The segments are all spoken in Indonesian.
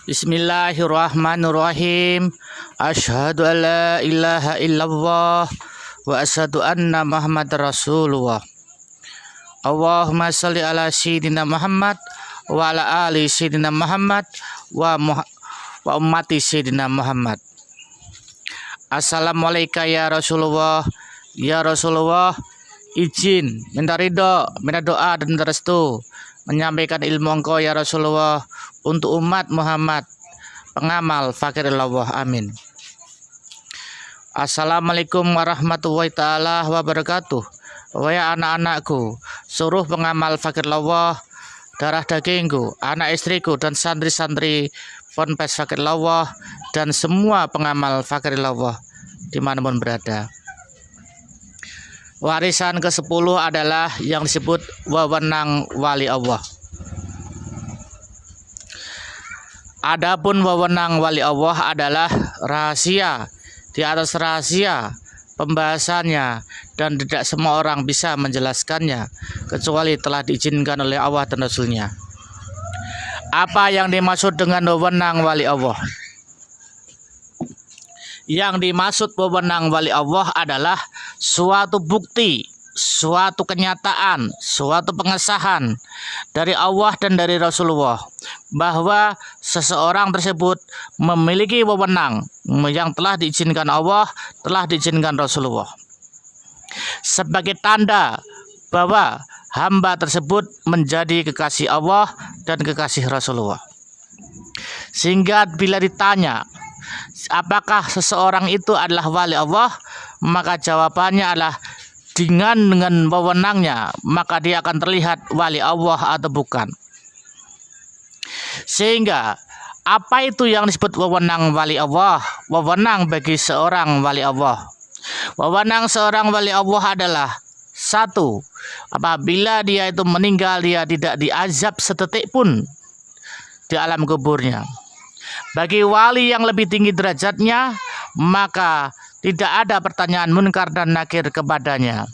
Bismillahirrahmanirrahim. Asyhadu an la ilaha illallah wa asyhadu anna Muhammadar Rasulullah. Allahumma shalli ala sayyidina Muhammad wa ala ali sayyidina Muhammad wa ummati sayyidina Muhammad. Assalamualaikum ya Rasulullah. Ya Rasulullah, izin minta ridho, minta doa dan restu menyampaikan ilmu engkau ya Rasulullah untuk umat Muhammad pengamal fakir Allah. Amin. Assalamualaikum warahmatullahi taala wabarakatuh. Wahai anak-anakku, suruh pengamal fakir Allah, darah dagingku, anak istriku dan santri-santri Ponpes Fakir Allah dan semua pengamal fakir Allah dimanapun berada. Warisan ke-10 adalah yang disebut wewenang wali Allah. Adapun wewenang wali Allah adalah rahasia di atas rahasia pembahasannya, dan tidak semua orang bisa menjelaskannya kecuali telah diizinkan oleh Allah dan Rasulnya. Apa yang dimaksud dengan wewenang wali Allah? Yang dimaksud wewenang wali Allah adalah suatu bukti, suatu kenyataan, suatu pengesahan dari Allah dan dari Rasulullah bahwa seseorang tersebut memiliki wewenang yang telah diizinkan Allah, telah diizinkan Rasulullah, sebagai tanda bahwa hamba tersebut menjadi kekasih Allah dan kekasih Rasulullah. Sehingga bila ditanya apakah seseorang itu adalah wali Allah, maka jawabannya adalah dengan wewenangnya, maka dia akan terlihat wali Allah atau bukan. Sehingga apa itu yang disebut wewenang wali Allah? Wewenang bagi seorang wali Allah, wewenang seorang wali Allah adalah satu, apabila dia itu meninggal, dia tidak diazab sedetik pun di alam kuburnya. Bagi wali yang lebih tinggi derajatnya, maka tidak ada pertanyaan munkar dan nakir kepadanya.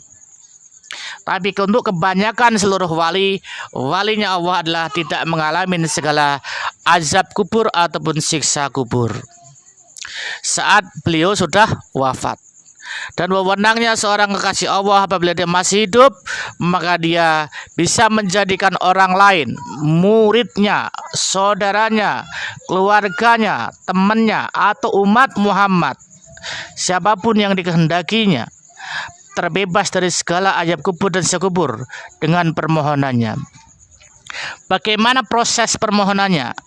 Tapi untuk kebanyakan seluruh walinya Allah adalah tidak mengalami segala azab kubur ataupun siksa kubur saat beliau sudah wafat. Dan wewenangnya seorang kekasih Allah apabila dia masih hidup, maka dia bisa menjadikan orang lain, muridnya, saudaranya, keluarganya, temannya, atau umat Muhammad, siapapun yang dikehendakinya, terbebas dari segala azab kubur dan siksa kubur dengan permohonannya. Bagaimana proses permohonannya?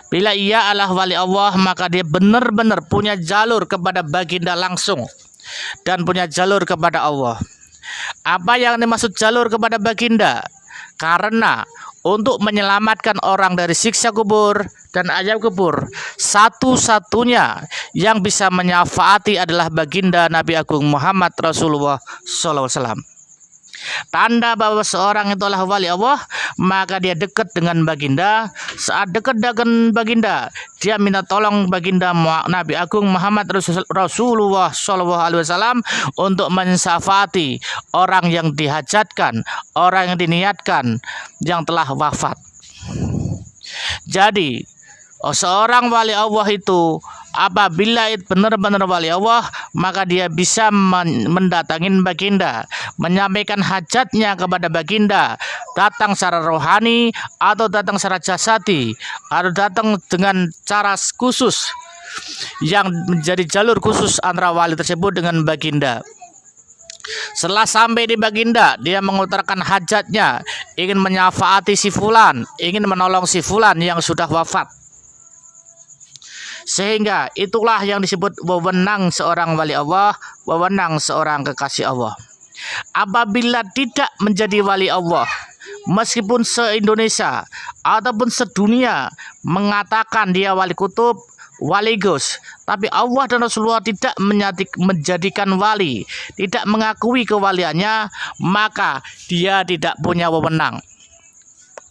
Bila ia adalah wali Allah, maka dia benar-benar punya jalur kepada baginda langsung dan punya jalur kepada Allah. Apa yang dimaksud jalur kepada baginda? Karena untuk menyelamatkan orang dari siksa kubur dan azab kubur, satu-satunya yang bisa menyafaati adalah baginda Nabi Agung Muhammad Rasulullah SAW. Tanda bahwa seorang itu adalah wali Allah, maka dia dekat dengan baginda. Saat dekat dengan baginda, dia minta tolong baginda Nabi Agung Muhammad Rasulullah SAW untuk mensyafaati orang yang dihajatkan, orang yang diniatkan, yang telah wafat. Jadi seorang wali Allah itu apabila benar-benar wali Allah, maka dia bisa mendatangin baginda, menyampaikan hajatnya kepada baginda, datang secara rohani atau datang secara jasadi, atau datang dengan cara khusus yang menjadi jalur khusus antara wali tersebut dengan baginda. Setelah sampai di baginda, dia mengutarakan hajatnya, ingin menyafaati si fulan, ingin menolong si fulan yang sudah wafat. Sehingga itulah yang disebut wewenang seorang wali Allah, wewenang seorang kekasih Allah. Apabila tidak menjadi wali Allah, meskipun se-Indonesia ataupun sedunia mengatakan dia wali kutub, wali gus, tapi Allah dan Rasulullah tidak menjadikan wali, tidak mengakui kewaliannya, maka dia tidak punya wewenang.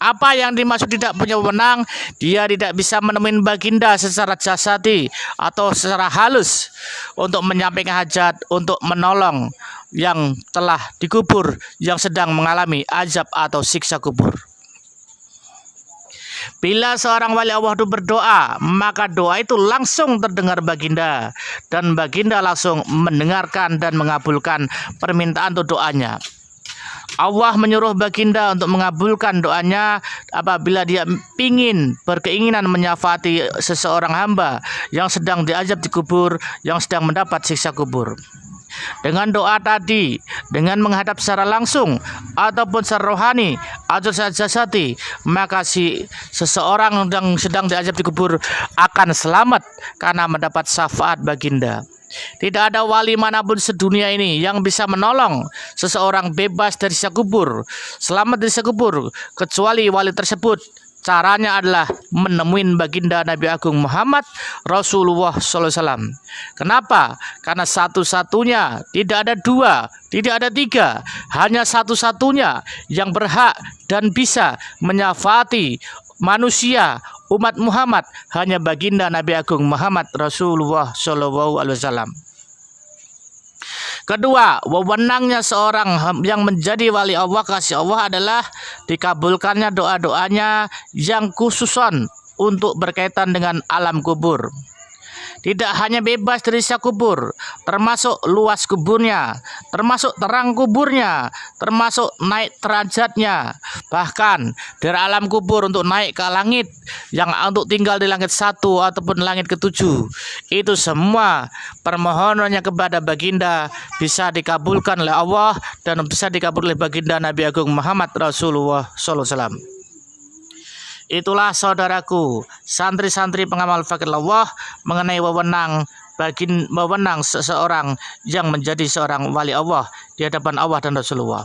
Apa yang dimaksud tidak punya wewenang? Dia tidak bisa menemui baginda secara jasadi atau secara halus untuk menyampaikan hajat, untuk menolong yang telah dikubur, yang sedang mengalami azab atau siksa kubur. Bila seorang wali Allah itu berdoa, maka doa itu langsung terdengar baginda, dan baginda langsung mendengarkan dan mengabulkan permintaan atau doanya. Allah menyuruh baginda untuk mengabulkan doanya apabila dia berkeinginan menyafaati seseorang hamba yang sedang diazab di kubur, yang sedang mendapat siksa kubur. Dengan doa tadi, dengan menghadap secara langsung ataupun secara rohani atau secara jasati, maka seseorang yang sedang diazab di kubur akan selamat karena mendapat syafaat baginda. Tidak ada wali manapun sedunia ini yang bisa menolong seseorang bebas dari siksa kubur, selamat dari siksa kubur, kecuali wali tersebut. Caranya adalah menemuin baginda Nabi Agung Muhammad Rasulullah SAW. Kenapa? Karena satu-satunya, tidak ada dua, tidak ada tiga, hanya satu-satunya yang berhak dan bisa menyafaati manusia umat Muhammad, hanya baginda Nabi Agung Muhammad Rasulullah SAW. Kedua, wewenangnya seorang yang menjadi wali Allah, kasih Allah, adalah dikabulkannya doa-doanya yang khususon untuk berkaitan dengan alam kubur. Tidak hanya bebas dari siksa kubur, termasuk luas kuburnya, termasuk terang kuburnya, termasuk naik derajatnya. Bahkan dari alam kubur untuk naik ke langit, yang untuk tinggal di langit 1 ataupun langit ke-7, itu semua permohonannya kepada baginda bisa dikabulkan oleh Allah dan bisa dikabulkan oleh baginda Nabi Agung Muhammad Rasulullah SAW. Itulah saudaraku, santri-santri pengamal fakirullah, mengenai wewenang seseorang yang menjadi seorang wali Allah di hadapan Allah dan Rasulullah.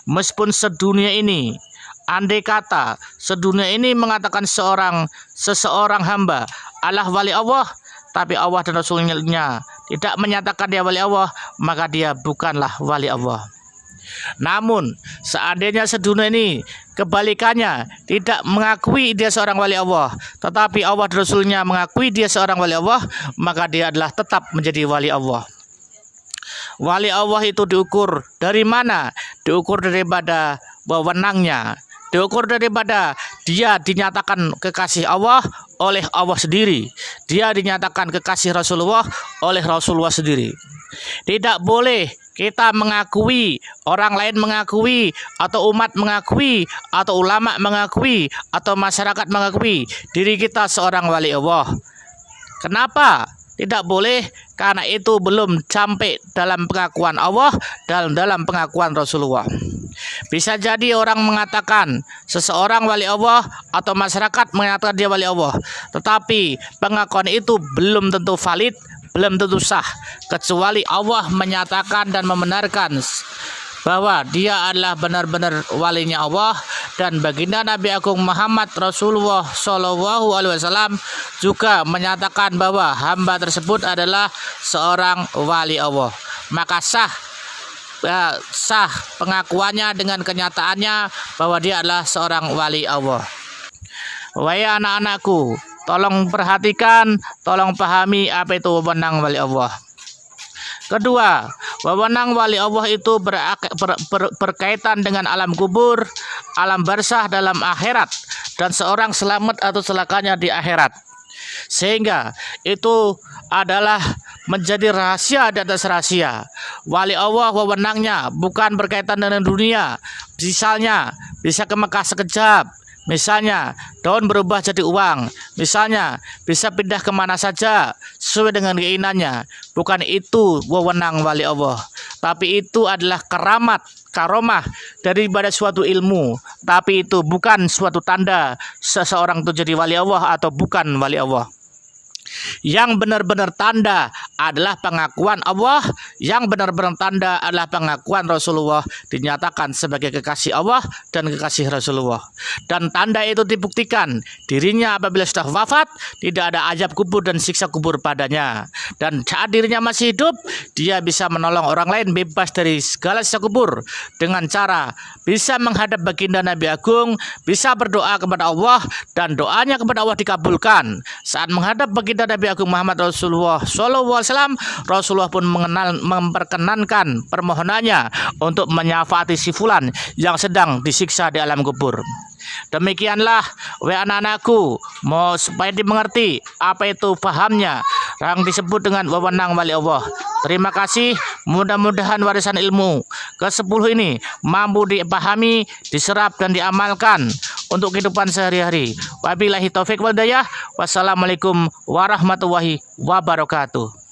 Meskipun sedunia ini, andai kata sedunia ini mengatakan seseorang hamba adalah wali Allah, tapi Allah dan Rasulnya tidak menyatakan dia wali Allah, maka dia bukanlah wali Allah. Namun seandainya sedunia ini kebalikannya, tidak mengakui dia seorang wali Allah, tetapi Allah dan Rasulnya mengakui dia seorang wali Allah, maka dia adalah tetap menjadi wali Allah. Wali Allah itu diukur dari mana? Diukur daripada wewenangnya, diukur daripada dia dinyatakan kekasih Allah oleh Allah sendiri, dia dinyatakan kekasih Rasulullah oleh Rasulullah sendiri. Tidak boleh kita mengakui, orang lain mengakui, atau umat mengakui, atau ulama mengakui, atau masyarakat mengakui diri kita seorang wali Allah. Kenapa? Tidak boleh, karena itu belum sampai dalam pengakuan Allah dan dalam pengakuan Rasulullah. Bisa jadi orang mengatakan seseorang wali Allah atau masyarakat mengatakan dia wali Allah, tetapi pengakuan itu belum tentu valid, belum tentu sah, kecuali Allah menyatakan dan membenarkan bahwa dia adalah benar-benar walinya Allah, dan baginda Nabi Agung Muhammad Rasulullah SAW juga menyatakan bahwa hamba tersebut adalah seorang wali Allah. Maka sah pengakuannya dengan kenyataannya bahwa dia adalah seorang wali Allah. Wahai anak-anakku, tolong perhatikan, tolong pahami apa itu wewenang wali Allah. Kedua, wewenang wali Allah itu berkaitan dengan alam kubur, alam barzah dalam akhirat, dan seorang selamat atau celakanya di akhirat. Sehingga itu adalah menjadi rahasia di atas rahasia. Wali Allah wewenangnya bukan berkaitan dengan dunia. Misalnya bisa ke Mekah sekejap, misalnya daun berubah jadi uang, misalnya bisa pindah kemana saja sesuai dengan keinginannya. Bukan itu wewenang wali Allah, tapi itu adalah karomah daripada suatu ilmu. Tapi itu bukan suatu tanda seseorang itu jadi wali Allah atau bukan wali Allah. Yang benar-benar tanda adalah pengakuan Allah, yang benar-benar tanda adalah pengakuan Rasulullah dinyatakan sebagai kekasih Allah dan kekasih Rasulullah. Dan tanda itu dibuktikan dirinya apabila sudah wafat, tidak ada azab kubur dan siksa kubur padanya. Dan saat dirinya masih hidup, dia bisa menolong orang lain bebas dari segala siksa kubur dengan cara bisa menghadap baginda Nabi Agung, bisa berdoa kepada Allah, dan doanya kepada Allah dikabulkan. Saat menghadap baginda Nabi Agung Muhammad Rasulullah SAW, Rasulullah pun memperkenankan permohonannya untuk menyafaati si fulan yang sedang disiksa di alam kubur. Demikianlah anak-anakku, mau supaya dimengerti apa itu pahamnya yang disebut dengan wewenang wali Allah. Terima kasih, mudah-mudahan warisan ilmu ke-10 ini mampu dipahami, diserap dan diamalkan untuk kehidupan sehari-hari. Wabillahi taufik wal hidayah. Wassalamualaikum warahmatullahi wabarakatuh.